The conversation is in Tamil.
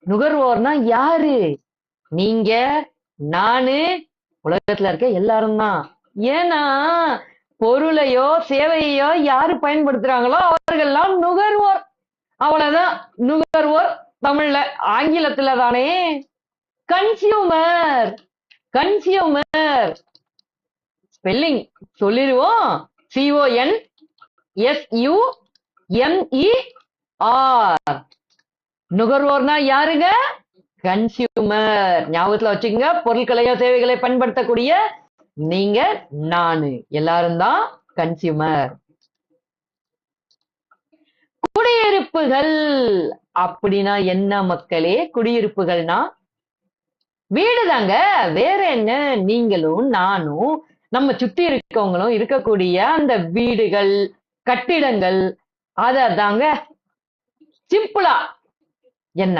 நுகர்வோர்னா யாரு? நீங்க, நானு, உலகத்துல இருக்க எல்லாரும் தான். ஏன்னா பொருளையோ சேவையோ யாரு பயன்படுத்துறாங்களோ அவர்கள்லாம் நுகர்வோர். அவ்வளவுதான். நுகர்வோர் தமிழ்ல. ஆங்கிலத்துல தானே கன்சியூமர். கன்சியூமர் ஸ்பெல்லிங் சொல்லிடுவோம். CONSUMER. நுகர்வோர்னா யாருங்க? கன்சியூமர். ஞாபகத்துல வச்சுக்கோங்க. பொருட்களையோ சேவைகளை பயன்படுத்தக்கூடிய நீங்க, நானு எல்லாரும் தான் கன்சியூமர். குடியிருப்புகள் அப்படின்னா என்ன மக்களே? குடியிருப்புகள்னா வீடு தாங்க. வேற என்ன? நீங்களும் நானும் நம்ம சுத்தி இருக்கவங்களும் இருக்கக்கூடிய அந்த வீடுகள், கட்டிடங்கள், அத தாங்க சிம்பிளா என்ன